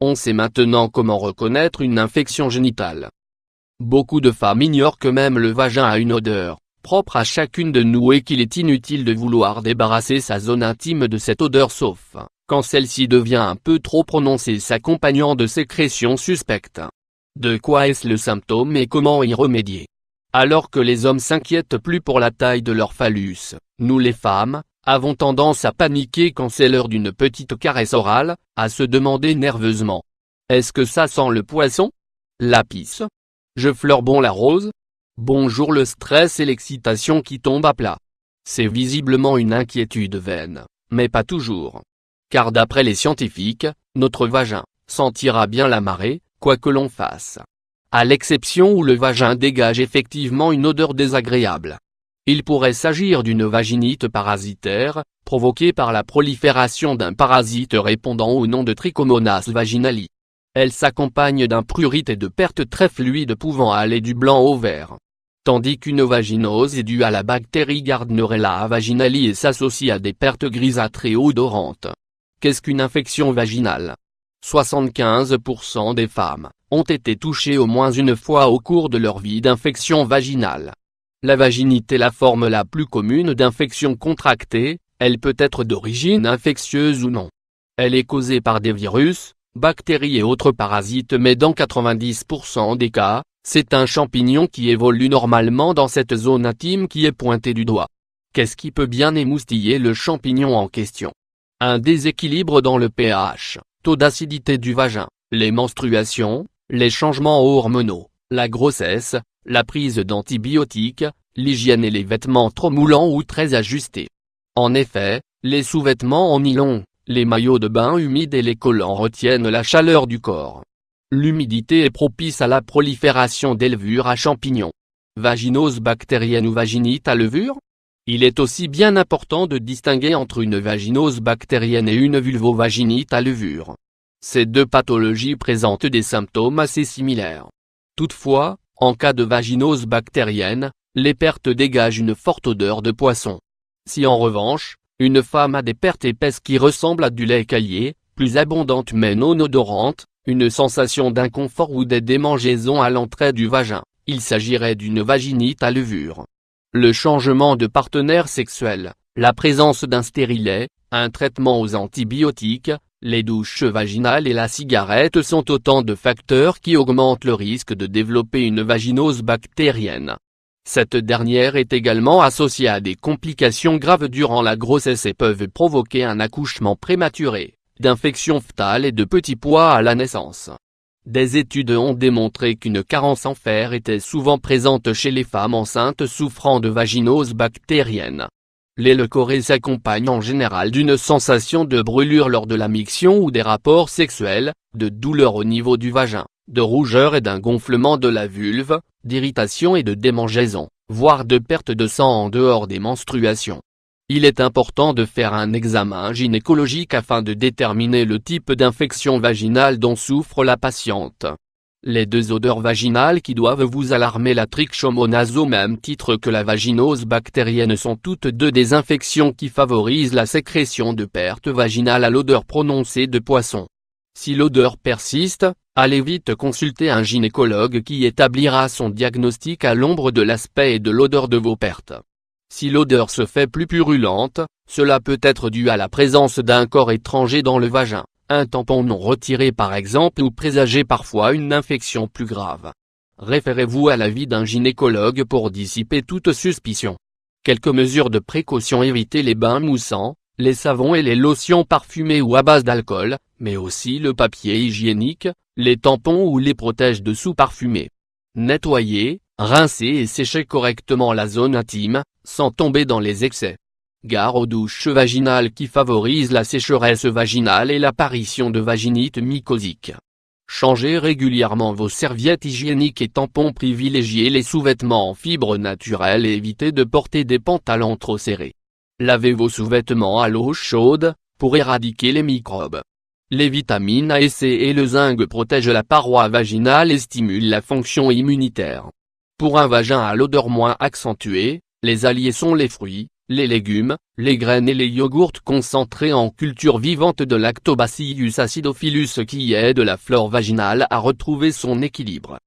On sait maintenant comment reconnaître une infection génitale. Beaucoup de femmes ignorent que même le vagin a une odeur, propre à chacune de nous et qu'il est inutile de vouloir débarrasser sa zone intime de cette odeur sauf quand celle-ci devient un peu trop prononcée s'accompagnant de sécrétions suspectes. De quoi est-ce le symptôme et comment y remédier? Alors que les hommes s'inquiètent plus pour la taille de leur phallus, nous les femmes, avons tendance à paniquer quand c'est l'heure d'une petite caresse orale, à se demander nerveusement. Est-ce que ça sent le poisson? La pisse? Je fleure bon la rose? Bonjour le stress et l'excitation qui tombent à plat. C'est visiblement une inquiétude vaine, mais pas toujours. Car d'après les scientifiques, notre vagin sentira bien la marée, quoi que l'on fasse. À l'exception où le vagin dégage effectivement une odeur désagréable. Il pourrait s'agir d'une vaginite parasitaire, provoquée par la prolifération d'un parasite répondant au nom de Trichomonas vaginali. Elle s'accompagne d'un prurite et de pertes très fluides pouvant aller du blanc au vert. Tandis qu'une vaginose est due à la bactérie Gardnerella vaginali et s'associe à des pertes grisâtres et odorantes. Qu'est-ce qu'une infection vaginale? 75% des femmes ont été touchées au moins une fois au cours de leur vie d'infection vaginale. La vaginite est la forme la plus commune d'infection contractée, elle peut être d'origine infectieuse ou non. Elle est causée par des virus, bactéries et autres parasites mais dans 90% des cas, c'est un champignon qui évolue normalement dans cette zone intime qui est pointée du doigt. Qu'est-ce qui peut bien émoustiller le champignon en question? Un déséquilibre dans le pH, taux d'acidité du vagin, les menstruations, les changements hormonaux, la grossesse, la prise d'antibiotiques, l'hygiène et les vêtements trop moulants ou très ajustés. En effet, les sous-vêtements en nylon, les maillots de bain humides et les collants retiennent la chaleur du corps. L'humidité est propice à la prolifération des levures à champignons. Vaginose bactérienne ou vaginite à levure? Il est aussi bien important de distinguer entre une vaginose bactérienne et une vulvovaginite à levure. Ces deux pathologies présentent des symptômes assez similaires. Toutefois, en cas de vaginose bactérienne, les pertes dégagent une forte odeur de poisson. Si en revanche, une femme a des pertes épaisses qui ressemblent à du lait caillé, plus abondantes mais non odorantes, une sensation d'inconfort ou des démangeaisons à l'entrée du vagin, il s'agirait d'une vaginite à levure. Le changement de partenaire sexuel, la présence d'un stérilet, un traitement aux antibiotiques, les douches vaginales et la cigarette sont autant de facteurs qui augmentent le risque de développer une vaginose bactérienne. Cette dernière est également associée à des complications graves durant la grossesse et peuvent provoquer un accouchement prématuré, d'infections phtales et de petits pois à la naissance. Des études ont démontré qu'une carence en fer était souvent présente chez les femmes enceintes souffrant de vaginose bactérienne. Les leucorrhées s'accompagnent en général d'une sensation de brûlure lors de la miction ou des rapports sexuels, de douleur au niveau du vagin, de rougeur et d'un gonflement de la vulve, d'irritation et de démangeaison, voire de perte de sang en dehors des menstruations. Il est important de faire un examen gynécologique afin de déterminer le type d'infection vaginale dont souffre la patiente. Les deux odeurs vaginales qui doivent vous alarmer, la trichomonase au même titre que la vaginose bactérienne, sont toutes deux des infections qui favorisent la sécrétion de pertes vaginales à l'odeur prononcée de poisson. Si l'odeur persiste, allez vite consulter un gynécologue qui établira son diagnostic à l'ombre de l'aspect et de l'odeur de vos pertes. Si l'odeur se fait plus purulente, cela peut être dû à la présence d'un corps étranger dans le vagin, un tampon non retiré par exemple, ou présager parfois une infection plus grave. Référez-vous à l'avis d'un gynécologue pour dissiper toute suspicion. Quelques mesures de précaution: évitez les bains moussants, les savons et les lotions parfumées ou à base d'alcool, mais aussi le papier hygiénique, les tampons ou les protège-dessous parfumés. Nettoyez, rincez et séchez correctement la zone intime, sans tomber dans les excès. Gare aux douches vaginales qui favorisent la sécheresse vaginale et l'apparition de vaginite mycosique. Changez régulièrement vos serviettes hygiéniques et tampons, privilégiez les sous-vêtements en fibres naturelles et évitez de porter des pantalons trop serrés. Lavez vos sous-vêtements à l'eau chaude, pour éradiquer les microbes. Les vitamines A et C et le zinc protègent la paroi vaginale et stimulent la fonction immunitaire. Pour un vagin à l'odeur moins accentuée, les alliés sont les fruits, les légumes, les graines et les yogourts concentrés en culture vivante de Lactobacillus acidophilus qui aident la flore vaginale à retrouver son équilibre.